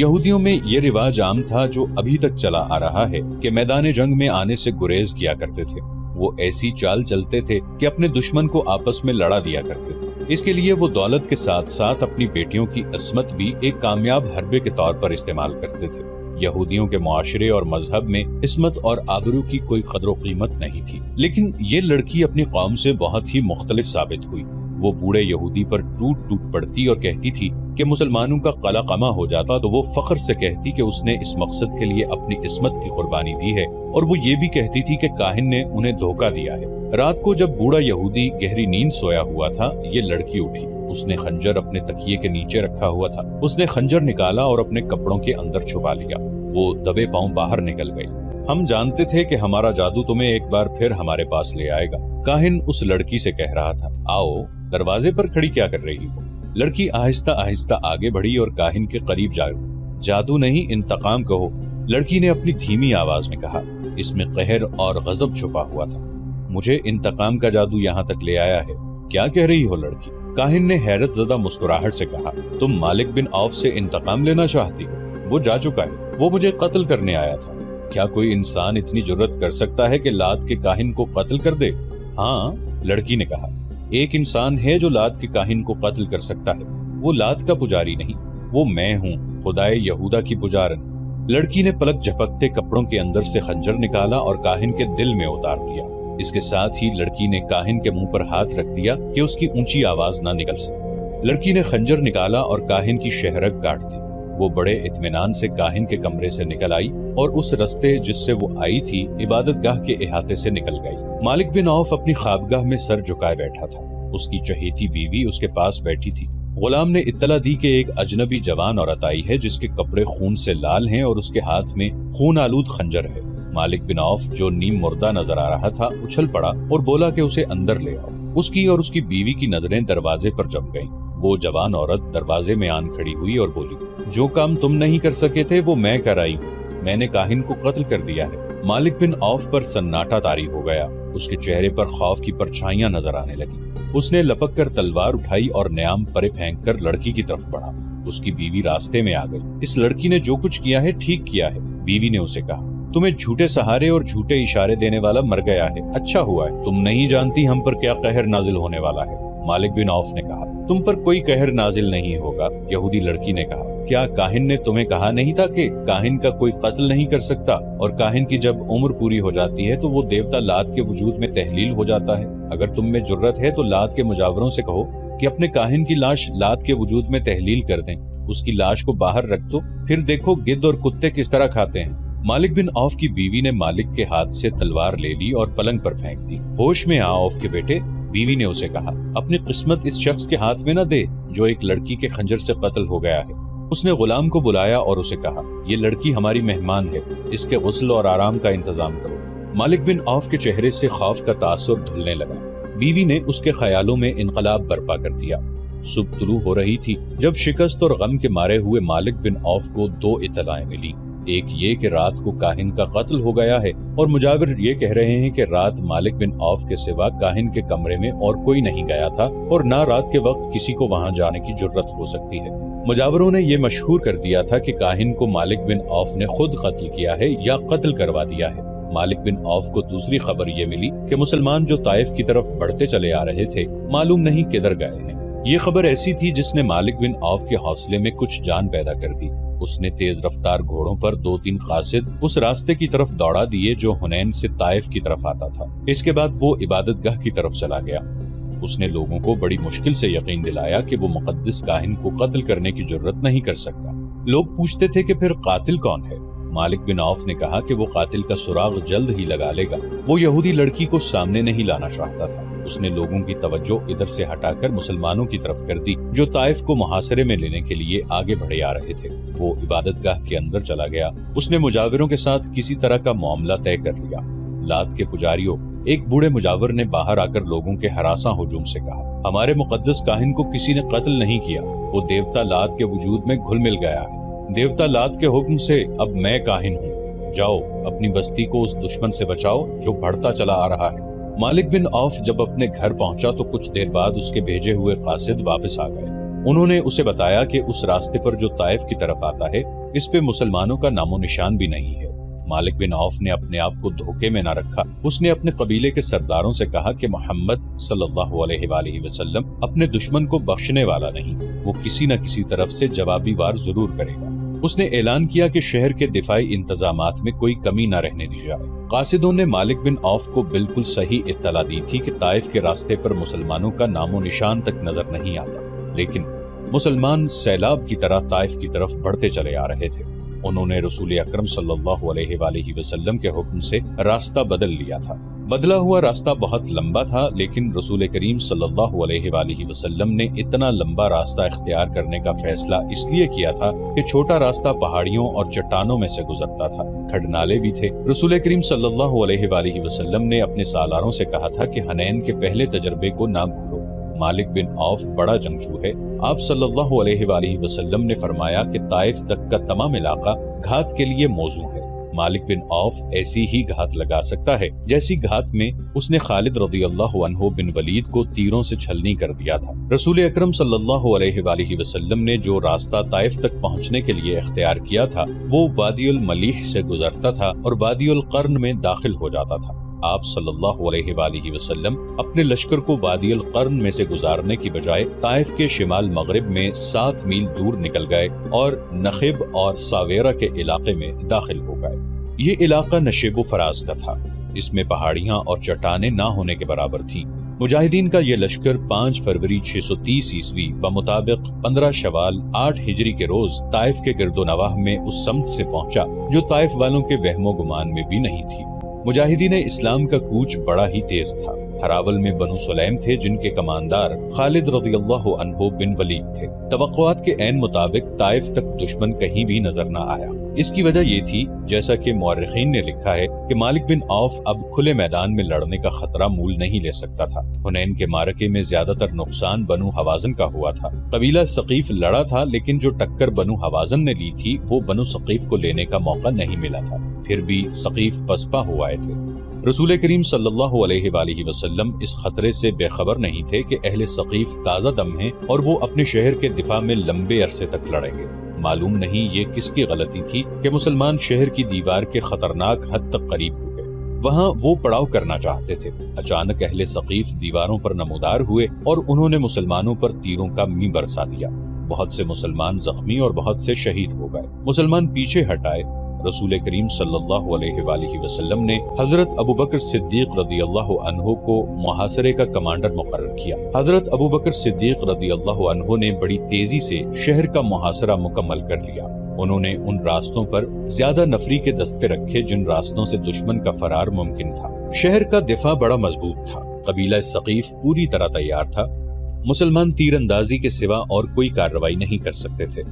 یہودیوں میں یہ رواج عام تھا جو ابھی تک چلا آ رہا ہے کہ میدان جنگ میں آنے سے گریز کیا کرتے تھے۔ وہ ایسی چال چلتے تھے کہ اپنے دشمن کو آپس میں لڑا دیا کرتے تھے۔ اس کے لیے وہ دولت کے ساتھ ساتھ اپنی بیٹیوں کی عصمت بھی ایک کامیاب حربے کے طور پر استعمال کرتے تھے۔ یہودیوں کے معاشرے اور مذہب میں عصمت اور آبرو کی کوئی قدر و قیمت نہیں تھی، لیکن یہ لڑکی اپنی قوم سے بہت ہی مختلف ثابت ہوئی۔ وہ بوڑھے یہودی پر ٹوٹ ٹوٹ پڑتی اور کہتی تھی کہ مسلمانوں کا قلع قمع ہو جاتا تو وہ فخر سے کہتی کہ اس نے اس مقصد کے لیے اپنی عصمت کی قربانی دی ہے، اور وہ یہ بھی کہتی تھی کہ کاہن نے انہیں دھوکہ دیا ہے۔ رات کو جب بوڑھا یہودی گہری نیند سویا ہوا تھا، یہ لڑکی اٹھی۔ اس نے خنجر اپنے تکیے کے نیچے رکھا ہوا تھا۔ اس نے خنجر نکالا اور اپنے کپڑوں کے اندر چھپا لیا۔ وہ دبے پاؤں باہر نکل گئی۔ ہم جانتے تھے کہ ہمارا جادو تمہیں ایک بار پھر ہمارے پاس لے آئے گا، کاہن اس لڑکی سے کہہ رہا تھا۔ آؤ، دروازے پر کھڑی کیا کر رہی ہو؟ لڑکی آہستہ آہستہ آگے بڑھی اور کاہن کے قریب جا گئی۔ جادو نہیں، انتقام کہو، لڑکی نے اپنی دھیمی آواز میں کہا۔ اس میں قہر اور غضب چھپا ہوا تھا۔ مجھے انتقام کا جادو یہاں تک لے آیا ہے، کیا کہہ رہی ہو لڑکی؟ کاہن نے حیرت زدہ مسکراہٹ سے کہا، تم مالک بن عوف سے انتقام لینا چاہتی ہو؟ وہ جا چکا ہے، وہ مجھے قتل کرنے آیا تھا۔ کیا کوئی انسان اتنی جرت کر سکتا ہے کہ لات کے کاہن کو قتل کر دے؟ ہاں، لڑکی نے کہا، ایک انسان ہے جو لات کے کاہن کو قتل کر سکتا ہے۔ وہ لات کا پجاری نہیں، وہ میں ہوں، خدائے یہودا کی پجارن۔ لڑکی نے پلک جھپکتے کپڑوں کے اندر سے خنجر نکالا اور کاہن کے دل میں اتار دیا۔ اس کے ساتھ ہی لڑکی نے کاہن کے منہ پر ہاتھ رکھ دیا کہ اس کی اونچی آواز نہ نکل سکے۔ لڑکی نے خنجر نکالا اور کاہن کی شہرگ کاٹ دی۔ وہ بڑے اطمینان سے کاہن کے کمرے سے نکل آئی اور اس رستے جس سے وہ آئی تھی عبادت گاہ کے احاطے سے نکل گئی۔ مالک بن عوف اپنی خوابگاہ میں سر جھکائے بیٹھا تھا۔ اس کی چہیتی بیوی اس کے پاس بیٹھی تھی۔ غلام نے اطلاع دی کہ ایک اجنبی جوان عورت آئی ہے جس کے کپڑے خون سے لال ہیں اور اس کے ہاتھ میں خون آلود خنجر ہے۔ مالک بن عوف جو نیم مردہ نظر آ رہا تھا اچھل پڑا اور بولا کہ اسے اندر لے آؤ۔ اس کی اور اس کی بیوی کی نظریں دروازے پر جم گئیں۔ وہ جوان عورت دروازے میں آن کھڑی ہوئی اور بولی، جو کام تم نہیں کر سکے تھے وہ میں کر آئی ہوں، میں نے کاہن کو قتل کر دیا ہے۔ مالک بن عوف پر سناٹا طاری ہو گیا۔ اس کے چہرے پر خوف کی پرچھائیاں نظر آنے لگی۔ اس نے لپک کر تلوار اٹھائی اور نیام پرے پھینک کر لڑکی کی طرف بڑھا۔ اس کی بیوی راستے میں آ گئی۔ اس لڑکی نے جو کچھ کیا ہے ٹھیک کیا ہے، بیوی نے اسے کہا۔ تمہیں جھوٹے سہارے اور جھوٹے اشارے دینے والا مر گیا ہے، اچھا ہوا ہے۔ تم نہیں جانتی ہم پر کیا قہر نازل ہونے والا ہے، مالک بن عوف نے کہا۔ تم پر کوئی قہر نازل نہیں ہوگا، یہودی لڑکی نے کہا۔ کیا کاہن نے تمہیں کہا نہیں تھا کہ کاہن کا کوئی قتل نہیں کر سکتا، اور کاہن کی جب عمر پوری ہو جاتی ہے تو وہ دیوتا لات کے وجود میں تحلیل ہو جاتا ہے؟ اگر تم میں جرت ہے تو لات کے مجاوروں سے کہو کہ اپنے کاہن کی لاش لات کے وجود میں تحلیل کر دیں۔ اس کی لاش کو باہر رکھ دو، پھر دیکھو گدھ اور کتے کس طرح کھاتے ہیں۔ مالک بن عوف کی بیوی نے مالک کے ہاتھ سے تلوار لے لی اور پلنگ پر پھینک دی۔ ہوش میں آ عوف کے بیٹے، بیوی نے اسے کہا، اپنی قسمت اس شخص کے ہاتھ میں نہ دے جو ایک لڑکی کے خنجر سے قتل ہو گیا ہے۔ اس نے غلام کو بلایا اور اسے کہا، یہ لڑکی ہماری مہمان ہے، اس کے غسل اور آرام کا انتظام کرو۔ مالک بن عوف کے چہرے سے خوف کا تاثر دھلنے لگا۔ بیوی نے اس کے خیالوں میں انقلاب برپا کر دیا۔ صبح طلوع ہو رہی تھی جب شکست اور غم کے مارے ہوئے مالک بن عوف کو دو اطلاعیں ملی۔ ایک یہ کہ رات کو کاہن کا قتل ہو گیا ہے، اور مجاور یہ کہہ رہے ہیں کہ رات مالک بن عوف کے سوا کاہن کے کمرے میں اور کوئی نہیں گیا تھا، اور نہ رات کے وقت کسی کو وہاں جانے کی جرت ہو سکتی ہے۔ مجاوروں نے یہ مشہور کر دیا تھا کہ کاہن کو مالک بن عوف نے خود قتل کیا ہے یا قتل کروا دیا ہے۔ مالک بن عوف کو دوسری خبر یہ ملی کہ مسلمان جو طائف کی طرف بڑھتے چلے آ رہے تھے معلوم نہیں کدھر گئے ہیں۔ یہ خبر ایسی تھی جس نے مالک بن عوف کے حوصلے میں کچھ جان پیدا کر دی۔ اس نے تیز رفتار گھوڑوں پر 2-3 قاصد اس راستے کی طرف دوڑا دیے جو حنین سے طائف کی طرف آتا تھا۔ اس کے بعد وہ عبادت گاہ کی طرف چلا گیا۔ اس نے لوگوں کو بڑی مشکل سے یقین دلایا کہ وہ مقدس کاہن کو قتل کرنے کی جرت نہیں کر سکتا۔ لوگ پوچھتے تھے کہ پھر قاتل کون ہے؟ مالک بن عوف نے کہا کہ وہ قاتل کا سراغ جلد ہی لگا لے گا۔ وہ یہودی لڑکی کو سامنے نہیں لانا چاہتا تھا۔ اس نے لوگوں کی توجہ ادھر سے ہٹا کر مسلمانوں کی طرف کر دی جو طائف کو محاصرے میں لینے کے لیے آگے بڑھے آ رہے تھے۔ وہ عبادت گاہ کے اندر چلا گیا۔ اس نے مجاوروں کے ساتھ کسی طرح کا معاملہ طے کر لیا۔ لات کے پجاریوں، ایک بوڑھے مجاور نے باہر آ کر لوگوں کے ہراساں ہجوم سے کہا، ہمارے مقدس کاہن کو کسی نے قتل نہیں کیا، وہ دیوتا لات کے وجود میں گھل مل گیا ہے۔ دیوتا لات کے حکم سے اب میں کاہن ہوں، جاؤ اپنی بستی کو اس دشمن سے بچاؤ جو بڑھتا چلا آ رہا ہے۔ مالک بن عوف جب اپنے گھر پہنچا تو کچھ دیر بعد اس کے بھیجے ہوئے قاصد واپس آ گئے۔ انہوں نے اسے بتایا کہ اس راستے پر جو طائف کی طرف آتا ہے اس پہ مسلمانوں کا نام و نشان بھی نہیں ہے۔ مالک بن عوف نے اپنے آپ کو دھوکے میں نہ رکھا۔ اس نے اپنے قبیلے کے سرداروں سے کہا کہ محمد صلی اللہ علیہ وآلہ وسلم اپنے دشمن کو بخشنے والا نہیں، وہ کسی نہ کسی طرف سے جوابی وار ضرور کرے گا۔ اس نے اعلان کیا کہ شہر کے دفاعی انتظامات میں کوئی کمی نہ رہنے دی جائے۔ قاصدوں نے مالک بن عوف کو بالکل صحیح اطلاع دی تھی کہ طائف کے راستے پر مسلمانوں کا نام و نشان تک نظر نہیں آتا، لیکن مسلمان سیلاب کی طرح طائف کی طرف بڑھتے چلے آ رہے تھے۔ انہوں نے رسول اکرم صلی اللہ علیہ وآلہ وسلم کے حکم سے راستہ بدل لیا تھا۔ بدلا ہوا راستہ بہت لمبا تھا، لیکن رسول کریم صلی اللہ علیہ وآلہ وسلم نے اتنا لمبا راستہ اختیار کرنے کا فیصلہ اس لیے کیا تھا کہ چھوٹا راستہ پہاڑیوں اور چٹانوں میں سے گزرتا تھا، کھڈ نالے بھی تھے۔ رسول کریم صلی اللہ علیہ وآلہ وسلم نے اپنے سالاروں سے کہا تھا کہ حنین کے پہلے تجربے کو نہ بھولو۔ مالک بن عوف بڑا جنگجو ہے۔ آپ صلی اللہ علیہ وآلہ وسلم نے فرمایا کہ طائف تک کا تمام علاقہ گھات کے لیے موزوں ہے۔ مالک بن عوف ایسی ہی گھات لگا سکتا ہے جیسی گھات میں اس نے خالد رضی اللہ عنہ بن ولید کو تیروں سے چھلنی کر دیا تھا۔ رسول اکرم صلی اللہ علیہ وآلہ وسلم نے جو راستہ طائف تک پہنچنے کے لیے اختیار کیا تھا وہ وادی الملیح سے گزرتا تھا اور وادی القرن میں داخل ہو جاتا تھا۔ آپ صلی اللہ علیہ وآلہ وسلم اپنے لشکر کو وادی القرن میں سے گزارنے کی بجائے طائف کے شمال مغرب میں 7 میل دور نکل گئے اور نخب اور ساویرہ کے علاقے میں داخل ہو گئے۔ یہ علاقہ نشیب و فراز کا تھا، اس میں پہاڑیاں اور چٹانیں نہ ہونے کے برابر تھیں۔ مجاہدین کا یہ لشکر 5 فروری 630 عیسوی بمطابق 15 شوال 8 ہجری کے روز طائف کے گرد و نواح میں اس سمت سے پہنچا جو طائف والوں کے وہم و گمان میں بھی نہیں تھی۔ مجاہدین اسلام کا کوچ بڑا ہی تیز تھا۔ ہراول میں بنو سلیم تھے جن کے کماندار خالد رضی اللہ عنہ بن ولید تھے۔ توقعات کے عین مطابق طائف تک دشمن کہیں بھی نظر نہ آیا۔ اس کی وجہ یہ تھی، جیسا کہ مورخین نے لکھا ہے، کہ مالک بن عوف اب کھلے میدان میں لڑنے کا خطرہ مول نہیں لے سکتا تھا۔ حنین کے معرکے میں زیادہ تر نقصان بنو حوازن کا ہوا تھا۔ قبیلہ ثقیف لڑا تھا، لیکن جو ٹکر بنو حوازن نے لی تھی وہ بنو ثقیف کو لینے کا موقع نہیں ملا تھا۔ پھر بھی ثقیف پسپا ہو آئے تھے۔ رسول کریم صلی اللہ علیہ وآلہ وسلم اس خطرے سے بے خبر نہیں تھے کہ اہل ثقیف تازہ دم ہیں اور وہ اپنے شہر کے دفاع میں لمبے عرصے تک لڑیں گے۔ معلوم نہیں یہ کس کی غلطی تھی کہ مسلمان شہر کی دیوار کے خطرناک حد تک قریب ہو گئے۔ وہاں وہ پڑاؤ کرنا چاہتے تھے۔ اچانک اہل ثقیف دیواروں پر نمودار ہوئے اور انہوں نے مسلمانوں پر تیروں کا می برسا دیا۔ بہت سے مسلمان زخمی اور بہت سے شہید ہو گئے۔ مسلمان پیچھے ہٹائے۔ رسول کریم صلی اللہ علیہ وآلہ وسلم نے حضرت ابوبکر صدیق رضی اللہ عنہ کو محاصرے کا کمانڈر مقرر کیا۔ حضرت ابوبکر صدیق رضی اللہ عنہ نے بڑی تیزی سے شہر کا محاصرہ مکمل کر لیا۔ انہوں نے ان راستوں پر زیادہ نفری کے دستے رکھے جن راستوں سے دشمن کا فرار ممکن تھا۔ شہر کا دفاع بڑا مضبوط تھا۔ قبیلہ ثقیف پوری طرح تیار تھا۔ مسلمان تیر اندازی کے سوا اور کوئی کارروائی نہیں کر سکتے تھے۔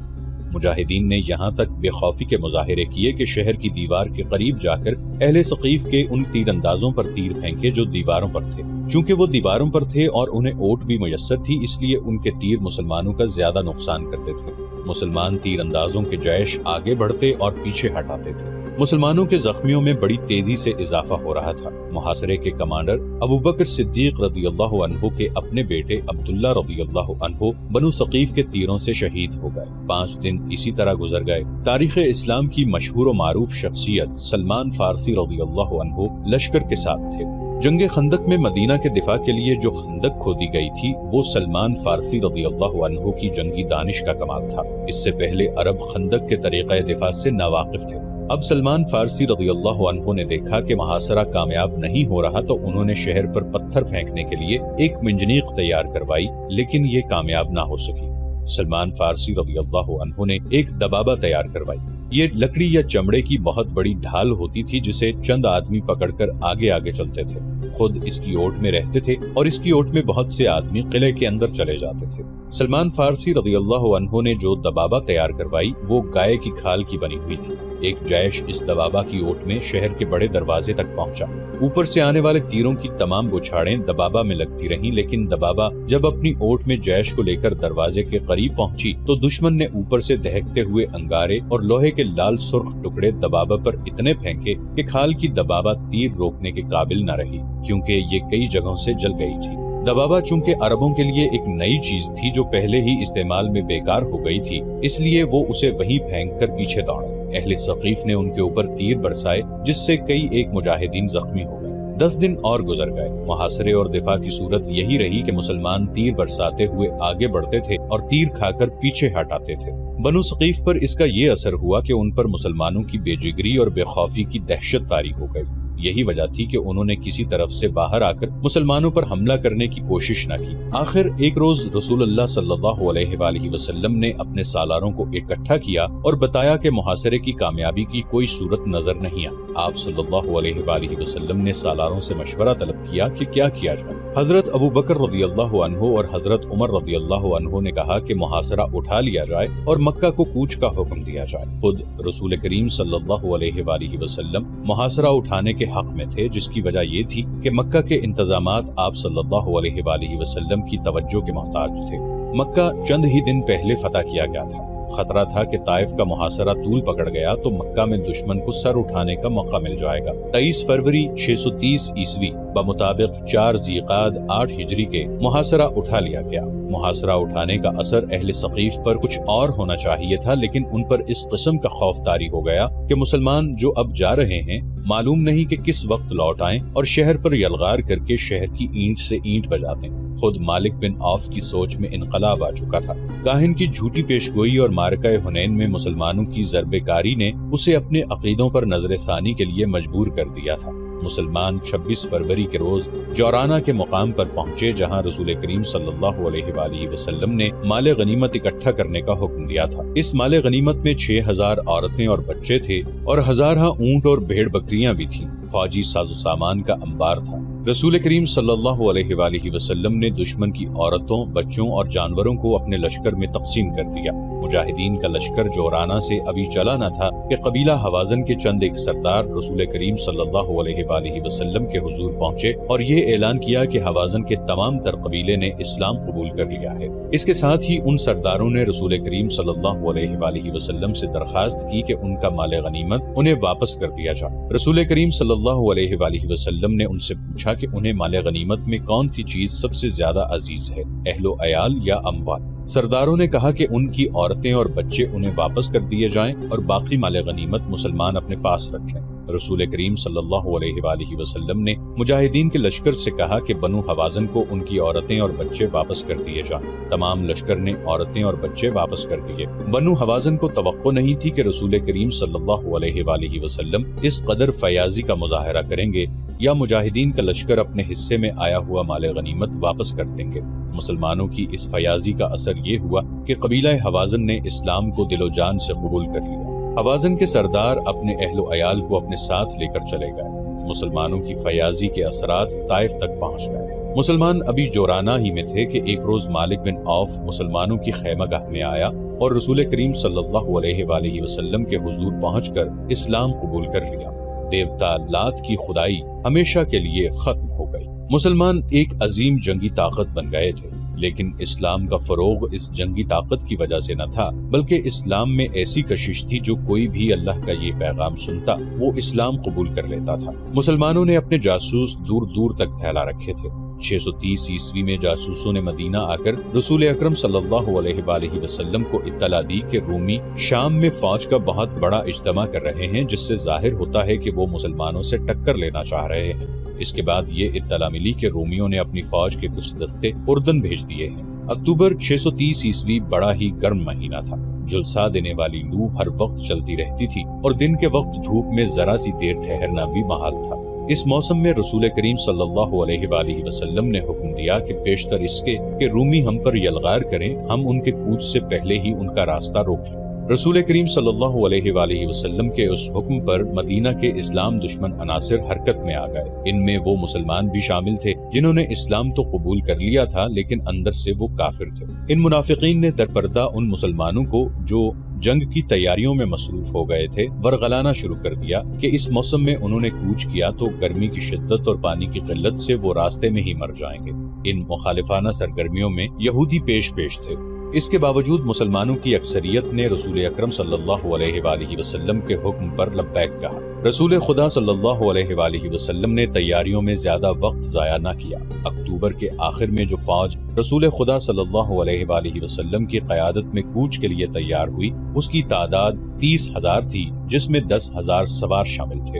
مجاہدین نے یہاں تک بے خوفی کے مظاہرے کیے کہ شہر کی دیوار کے قریب جا کر اہل ثقیف کے ان تیر اندازوں پر تیر پھینکے جو دیواروں پر تھے۔ چونکہ وہ دیواروں پر تھے اور انہیں اوٹ بھی میسر تھی، اس لیے ان کے تیر مسلمانوں کا زیادہ نقصان کرتے تھے۔ مسلمان تیر اندازوں کے جیش آگے بڑھتے اور پیچھے ہٹاتے تھے۔ مسلمانوں کے زخمیوں میں بڑی تیزی سے اضافہ ہو رہا تھا۔ محاصرے کے کمانڈر ابوبکر صدیق رضی اللہ عنہ کے اپنے بیٹے عبداللہ رضی اللہ عنہ بنو ثقیف کے تیروں سے شہید ہو گئے۔ 5 دن اسی طرح گزر گئے۔ تاریخ اسلام کی مشہور و معروف شخصیت سلمان فارسی رضی اللہ عنہ لشکر کے ساتھ تھے۔ جنگ خندق میں مدینہ کے دفاع کے لیے جو خندق کھودی گئی تھی وہ سلمان فارسی رضی اللہ عنہ کی جنگی دانش کا کمال تھا۔ اس سے پہلے عرب خندق کے طریقہ دفاع سے ناواقف تھے۔ اب سلمان فارسی رضی اللہ عنہ نے دیکھا کہ محاصرہ کامیاب نہیں ہو رہا تو انہوں نے شہر پر پتھر پھینکنے کے لیے ایک منجنیق تیار کروائی، لیکن یہ کامیاب نہ ہو سکی۔ سلمان فارسی رضی اللہ عنہ نے ایک دبابہ تیار کروائی۔ یہ لکڑی یا چمڑے کی بہت بڑی ڈھال ہوتی تھی جسے چند آدمی پکڑ کر آگے آگے چلتے تھے۔ خود اس کی اوٹ میں رہتے تھے اور اس کی اوٹ میں بہت سے آدمی قلعے کے اندر چلے جاتے تھے۔ سلمان فارسی رضی اللہ عنہ نے جو دبابہ تیار کروائی وہ گائے کی کھال کی بنی ہوئی تھی۔ ایک جیش اس دبابہ کی اوٹ میں شہر کے بڑے دروازے تک پہنچا۔ اوپر سے آنے والے تیروں کی تمام بچھاڑیں دبابہ میں لگتی رہیں، لیکن دبابہ جب اپنی اوٹ میں جیش کو لے کر دروازے کے قریب پہنچی تو دشمن نے اوپر سے دہکتے ہوئے انگارے اور لوہے کے لال سرخ ٹکڑے دبابہ پر اتنے پھینکے کہ کھال کی دبابہ تیر روکنے کے قابل نہ رہی، کیونکہ یہ کئی جگہوں سے جل گئی تھی۔ دبابہ چونکہ عربوں کے لیے ایک نئی چیز تھی جو پہلے ہی استعمال میں بیکار ہو گئی تھی، اس لیے وہ اسے وہیں پھینک کر پیچھے دوڑے۔ اہل ثقیف نے ان کے اوپر تیر برسائے جس سے کئی ایک مجاہدین زخمی ہو گئے۔ 10 دن اور گزر گئے۔ محاصرے اور دفاع کی صورت یہی رہی کہ مسلمان تیر برساتے ہوئے آگے بڑھتے تھے اور تیر کھا کر پیچھے ہٹاتے تھے۔ بنو ثقیف پر اس کا یہ اثر ہوا کہ ان پر مسلمانوں کی بے جگری اور بے خوفی کی دہشت طاری ہو گئی۔ یہی وجہ تھی کہ انہوں نے کسی طرف سے باہر آ کر مسلمانوں پر حملہ کرنے کی کوشش نہ کی۔ آخر ایک روز رسول اللہ صلی اللہ علیہ وآلہ وسلم نے اپنے سالاروں کو اکٹھا کیا اور بتایا کہ محاصرے کی کامیابی کی کوئی صورت نظر نہیں آئی۔ آپ صلی اللہ علیہ وآلہ وسلم نے سالاروں سے مشورہ طلب کیا کہ کیا کیا جائے۔ حضرت ابو بکر رضی اللہ عنہ اور حضرت عمر رضی اللہ عنہ نے کہا کہ محاصرہ اٹھا لیا جائے اور مکہ کو کوچ کا حکم دیا جائے۔ خود رسول کریم صلی اللہ علیہ وآلہ وسلم محاصرہ اٹھانے کے حق میں تھے، جس کی وجہ یہ تھی کہ مکہ کے انتظامات آپ صلی اللہ علیہ وآلہ وسلم کی توجہ کے محتاج تھے۔ مکہ چند ہی دن پہلے فتح کیا گیا تھا۔ خطرہ تھا کہ طائف کا محاصرہ طول پکڑ گیا تو مکہ میں دشمن کو سر اٹھانے کا موقع مل جائے گا۔ 23 فروری 630 عیسوی بمطابق 4 ذیقعدہ 8 ہجری کے محاصرہ اٹھا لیا گیا۔ محاصرہ اٹھانے کا اثر اہل ثقیف پر کچھ اور ہونا چاہیے تھا، لیکن ان پر اس قسم کا خوف طاری ہو گیا کہ مسلمان جو اب جا رہے ہیں معلوم نہیں کہ کس وقت لوٹ آئیں اور شہر پر یلغار کر کے شہر کی اینٹ سے اینٹ بجا دیں۔ خود مالک بن عوف کی سوچ میں انقلاب آ چکا تھا۔ کاہن کی جھوٹی پیشگوئی اور معرکہ حنین میں مسلمانوں کی ضرب کاری نے اسے اپنے عقیدوں پر نظر ثانی کے لیے مجبور کر دیا تھا۔ مسلمان 26 فروری کے روز جورانہ کے مقام پر پہنچے، جہاں رسول کریم صلی اللہ علیہ وآلہ وسلم نے مال غنیمت اکٹھا کرنے کا حکم دیا تھا۔ اس مال غنیمت میں 6000 عورتیں اور بچے تھے اور ہزارہ اونٹ اور بھیڑ بکریاں بھی تھیں۔ فوجی ساز و سامان کا انبار تھا۔ رسول کریم صلی اللہ علیہ وآلہ وسلم نے دشمن کی عورتوں، بچوں اور جانوروں کو اپنے لشکر میں تقسیم کر دیا۔ مجاہدین کا لشکر جورانہ سے ابھی چلا نہ تھا کہ قبیلہ حوازن کے چند ایک سردار رسول کریم صلی اللہ علیہ وآلہ وسلم کے حضور پہنچے اور یہ اعلان کیا کہ حوازن کے تمام تر قبیلے نے اسلام قبول کر لیا ہے۔ اس کے ساتھ ہی ان سرداروں نے رسول کریم صلی اللہ علیہ وآلہ وسلم سے درخواست کی کہ ان کا مال غنیمت انہیں واپس کر دیا جائے۔ رسول کریم صلی اللہ علیہ وآلہ وسلم نے ان سے پوچھا کہ انہیں مال غنیمت میں کون سی چیز سب سے زیادہ عزیز ہے، اہل و عیال یا اموال؟ سرداروں نے کہا کہ ان کی عورتیں اور بچے انہیں واپس کر دیے جائیں اور باقی مال غنیمت مسلمان اپنے پاس رکھیں۔ رسول کریم صلی اللہ علیہ وآلہ وسلم نے مجاہدین کے لشکر سے کہا کہ بنو حوازن کو ان کی عورتیں اور بچے واپس کر دیے جائیں۔ تمام لشکر نے عورتیں اور بچے واپس کر دیے۔ بنو حوازن کو توقع نہیں تھی کہ رسول کریم صلی اللہ علیہ وآلہ وسلم اس قدر فیاضی کا مظاہرہ کریں گے یا مجاہدین کا لشکر اپنے حصے میں آیا ہوا مال غنیمت واپس کر دیں گے۔ مسلمانوں کی اس فیاضی کا اثر یہ ہوا کہ قبیلہ حوازن نے اسلام کو دل و جان سے قبول کر لیا۔ حوازن کے سردار اپنے اہل و عیال کو اپنے ساتھ لے کر چلے گئے۔ مسلمانوں کی فیاضی کے اثرات طائف تک پہنچ گئے۔ مسلمان ابھی جورانہ ہی میں تھے کہ ایک روز مالک بن عوف مسلمانوں کی خیمہ گاہ میں آیا اور رسول کریم صلی اللہ علیہ وآلہ وسلم کے حضور پہنچ کر اسلام قبول کر لیا۔ دیوتا لات کی خدائی ہمیشہ کے لیے ختم ہو گئی۔ مسلمان ایک عظیم جنگی طاقت بن گئے تھے، لیکن اسلام کا فروغ اس جنگی طاقت کی وجہ سے نہ تھا، بلکہ اسلام میں ایسی کشش تھی جو کوئی بھی اللہ کا یہ پیغام سنتا وہ اسلام قبول کر لیتا تھا۔ مسلمانوں نے اپنے جاسوس دور دور تک پھیلا رکھے تھے۔ 630 عیسوی میں جاسوسوں نے مدینہ آ کر رسول اکرم صلی اللہ علیہ وآلہ وسلم کو اطلاع دی کہ رومی شام میں فوج کا بہت بڑا اجتماع کر رہے ہیں، جس سے ظاہر ہوتا ہے کہ وہ مسلمانوں سے ٹکر لینا چاہ رہے ہیں۔ اس کے بعد یہ اطلاع ملی کہ رومیوں نے اپنی فوج کے کچھ دستے اردن بھیج دیے ہیں۔ اکتوبر 630 عیسوی بڑا ہی گرم مہینہ تھا۔ جھلسا دینے والی لو ہر وقت چلتی رہتی تھی اور دن کے وقت دھوپ میں ذرا سی دیر ٹھہرنا بھی محال تھا۔ اس موسم میں رسول کریم صلی اللہ علیہ وآلہ وسلم نے حکم دیا کہ بیشتر اس کے کہ رومی ہم پر یلغار کریں، ہم ان کے کوچ سے پہلے ہی ان کا راستہ روک لیں۔ رسول کریم صلی اللہ علیہ وآلہ وسلم کے اس حکم پر مدینہ کے اسلام دشمن عناصر حرکت میں آ گئے۔ ان میں وہ مسلمان بھی شامل تھے جنہوں نے اسلام تو قبول کر لیا تھا، لیکن اندر سے وہ کافر تھے۔ ان منافقین نے درپردہ ان مسلمانوں کو جو جنگ کی تیاریوں میں مصروف ہو گئے تھے ورغلانا شروع کر دیا کہ اس موسم میں انہوں نے کوچ کیا تو گرمی کی شدت اور پانی کی قلت سے وہ راستے میں ہی مر جائیں گے۔ ان مخالفانہ سرگرمیوں میں یہودی پیش تھے۔ اس کے باوجود مسلمانوں کی اکثریت نے رسول اکرم صلی اللہ علیہ وآلہ وسلم کے حکم پر لبیک کہا۔ رسول خدا صلی اللہ علیہ وآلہ وسلم نے تیاریوں میں زیادہ وقت ضائع نہ کیا۔ اکتوبر کے آخر میں جو فوج رسول خدا صلی اللہ علیہ وآلہ وسلم کی قیادت میں کوچ کے لیے تیار ہوئی، اس کی تعداد 30,000 تھی، جس میں 10,000 سوار شامل تھے۔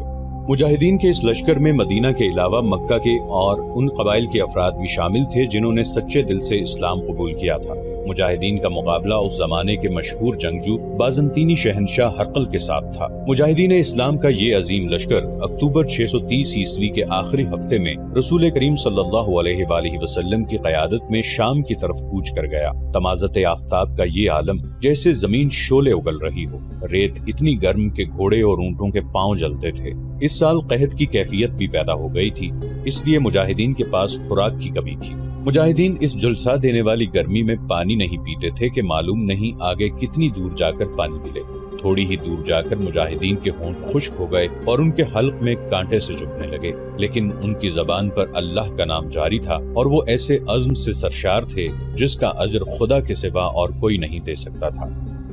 مجاہدین کے اس لشکر میں مدینہ کے علاوہ مکہ کے اور ان قبائل کے افراد بھی شامل تھے جنہوں نے سچے دل سے اسلام قبول کیا تھا۔ مجاہدین کا مقابلہ اس زمانے کے مشہور جنگجو بازنطینی شہنشاہ ہرقل کے ساتھ تھا۔ مجاہدین اسلام کا یہ عظیم لشکر اکتوبر 630 عیسوی کے آخری ہفتے میں رسول کریم صلی اللہ علیہ وآلہ وسلم کی قیادت میں شام کی طرف کوچ کر گیا۔ تمازت آفتاب کا یہ عالم جیسے زمین شعلے اگل رہی ہو، ریت اتنی گرم کہ گھوڑے اور اونٹوں کے پاؤں جلتے تھے۔ اس سال قحط کی کیفیت بھی پیدا ہو گئی تھی، اس لیے مجاہدین کے پاس خوراک کی کمی تھی۔ مجاہدین اس جلسہ دینے والی گرمی میں پانی نہیں پیتے تھے کہ معلوم نہیں آگے کتنی دور جا کر پانی ملے۔ تھوڑی ہی دور جا کر مجاہدین کے ہونٹ خشک ہو گئے اور ان کے حلق میں کانٹے سے چبھنے لگے، لیکن ان کی زبان پر اللہ کا نام جاری تھا اور وہ ایسے عزم سے سرشار تھے جس کا اجر خدا کے سوا اور کوئی نہیں دے سکتا تھا۔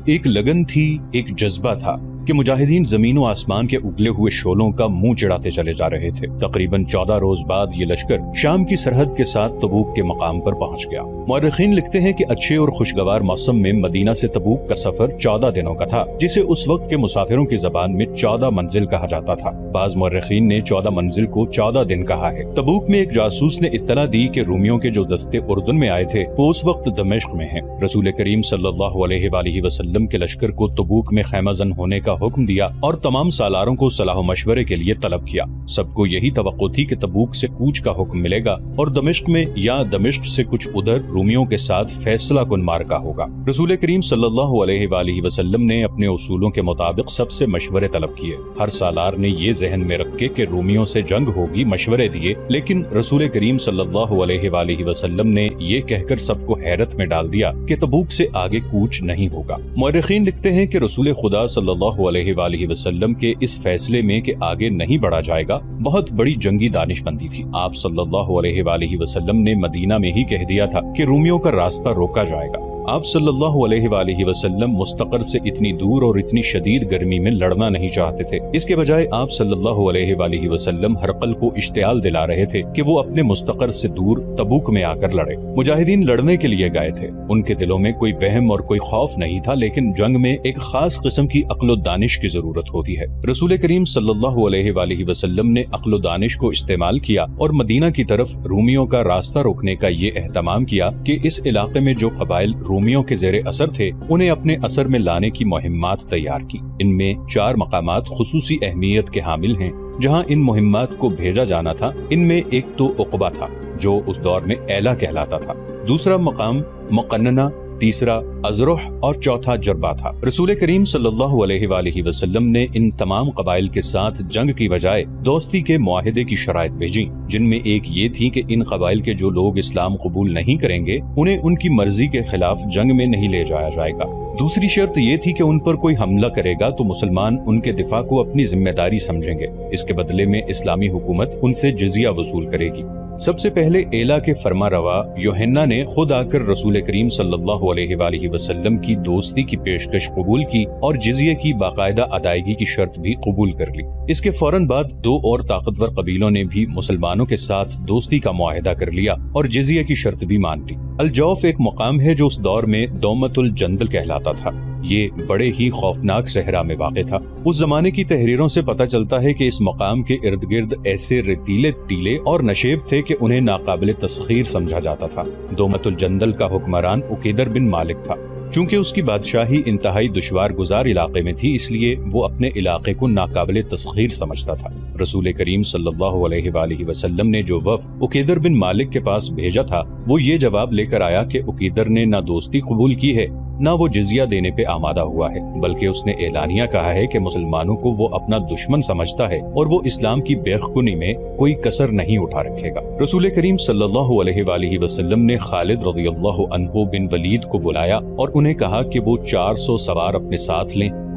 ایک لگن تھی، ایک جذبہ تھا کہ مجاہدین زمین و آسمان کے اگلے ہوئے شعلوں کا منہ چڑھاتے چلے جا رہے تھے۔ تقریباً 14 روز بعد یہ لشکر شام کی سرحد کے ساتھ تبوک کے مقام پر پہنچ گیا۔ مورخین لکھتے ہیں کہ اچھے اور خوشگوار موسم میں مدینہ سے تبوک کا سفر 14 دنوں کا تھا، جسے اس وقت کے مسافروں کی زبان میں 14 منزل کہا جاتا تھا۔ بعض مورخین نے 14 منزل کو 14 دن کہا ہے۔ تبوک میں ایک جاسوس نے اطلاع دی کہ رومیوں کے جو دستے اردن میں آئے تھے وہ اس وقت دمشق میں ہیں۔ رسول کریم صلی اللہ علیہ وآلہ وسلم کے لشکر کو تبوک میں خیمہ زن ہونے کا حکم دیا اور تمام سالاروں کو صلاح و مشورے کے لیے طلب کیا۔ سب کو یہی توقع تھی کہ تبوک سے کوچ کا حکم ملے گا اور دمشق میں یا دمشق سے کچھ ادھر رومیوں کے ساتھ فیصلہ کن معرکہ ہوگا۔ رسول کریم صلی اللہ علیہ وآلہ وسلم نے اپنے اصولوں کے مطابق سب سے مشورے طلب کیے۔ ہر سالار نے یہ ذہن میں رکھ کے رومیوں سے جنگ ہوگی مشورے دیے، لیکن رسول کریم صلی اللہ علیہ وآلہ وسلم نے یہ کہہ کر سب کو حیرت میں ڈال دیا کہ تبوک سے آگے کوچ نہیں ہوگا۔ مورخین لکھتے ہیں کہ رسول خدا صلی اللہ علیہ وآلہ وسلم کے اس فیصلے میں کہ آگے نہیں بڑھا جائے گا بہت بڑی جنگی دانش مندی تھی۔ آپ صلی اللہ علیہ وآلہ وسلم نے مدینہ میں ہی کہہ دیا تھا کہ رومیوں کا راستہ روکا جائے گا۔ آپ صلی اللہ علیہ وآلہ وسلم مستقر سے اتنی دور اور اتنی شدید گرمی میں لڑنا نہیں چاہتے تھے۔ اس کے بجائے آپ صلی اللہ علیہ وآلہ وسلم ہرقل کو اشتعال دلا رہے تھے کہ وہ اپنے مستقر سے دور تبوک میں آ کر لڑے۔ مجاہدین لڑنے کے لیے گئے تھے، ان کے دلوں میں کوئی وہم اور کوئی خوف نہیں تھا، لیکن جنگ میں ایک خاص قسم کی عقل و دانش کی ضرورت ہوتی ہے۔ رسول کریم صلی اللہ علیہ وآلہ وسلم نے عقل و دانش کو استعمال کیا اور مدینہ کی طرف رومیوں کا راستہ روکنے کا یہ اہتمام کیا کہ اس علاقے میں جو قبائل رومیوں کے زیر اثر تھے انہیں اپنے اثر میں لانے کی مہمات تیار کی۔ ان میں 4 مقامات خصوصی اہمیت کے حامل ہیں جہاں ان مہمات کو بھیجا جانا تھا۔ ان میں ایک تو عقبہ تھا جو اس دور میں ایلا کہلاتا تھا، دوسرا مقام مقننہ، تیسرا ازرح اور چوتھا جربہ تھا۔ رسول کریم صلی اللہ علیہ وآلہ وسلم نے ان تمام قبائل کے ساتھ جنگ کی بجائے دوستی کے معاہدے کی شرائط بھیجی، جن میں ایک یہ تھی کہ ان قبائل کے جو لوگ اسلام قبول نہیں کریں گے انہیں ان کی مرضی کے خلاف جنگ میں نہیں لے جایا جائے گا۔ دوسری شرط یہ تھی کہ ان پر کوئی حملہ کرے گا تو مسلمان ان کے دفاع کو اپنی ذمہ داری سمجھیں گے، اس کے بدلے میں اسلامی حکومت ان سے جزیہ وصول کرے گی۔ سب سے پہلے ایلا کے فرما روا یوحنا نے خود آ کر رسول کریم صلی اللہ علیہ وآلہ وسلم کی دوستی کی پیشکش قبول کی اور جزیے کی باقاعدہ ادائیگی کی شرط بھی قبول کر لی۔ اس کے فوراً بعد 2 اور طاقتور قبیلوں نے بھی مسلمانوں کے ساتھ دوستی کا معاہدہ کر لیا اور جزیے کی شرط بھی مان لی۔ الجوف ایک مقام ہے جو اس دور میں دومت الجندل کہلاتا تھا۔ یہ بڑے ہی خوفناک صحرا میں واقع تھا۔ اس زمانے کی تحریروں سے پتہ چلتا ہے کہ اس مقام کے ارد گرد ایسے ریتیلے ٹیلے اور نشیب تھے کہ انہیں ناقابل تسخیر سمجھا جاتا تھا۔ دومت الجندل کا حکمران عقیدر بن مالک تھا۔ چونکہ اس کی بادشاہی انتہائی دشوار گزار علاقے میں تھی، اس لیے وہ اپنے علاقے کو ناقابل تسخیر سمجھتا تھا۔ رسول کریم صلی اللہ علیہ وآلہ وسلم نے جو وفد عقیدر بن مالک کے پاس بھیجا تھا وہ یہ جواب لے کر آیا کہ عقیدر نے نہ دوستی قبول کی ہے نہ وہ جزیہ دینے پہ آمادہ ہوا ہے، بلکہ اس نے اعلانیہ کہا ہے کہ مسلمانوں کو وہ اپنا دشمن سمجھتا ہے اور وہ اسلام کی بیخکنی میں کوئی کسر نہیں اٹھا رکھے گا۔ رسول کریم صلی اللہ علیہ وآلہ وسلم نے خالد رضی اللہ عنہ بن ولید کو بلایا اور انہیں کہا کہ وہ 400 سوار اپنے ساتھ لیں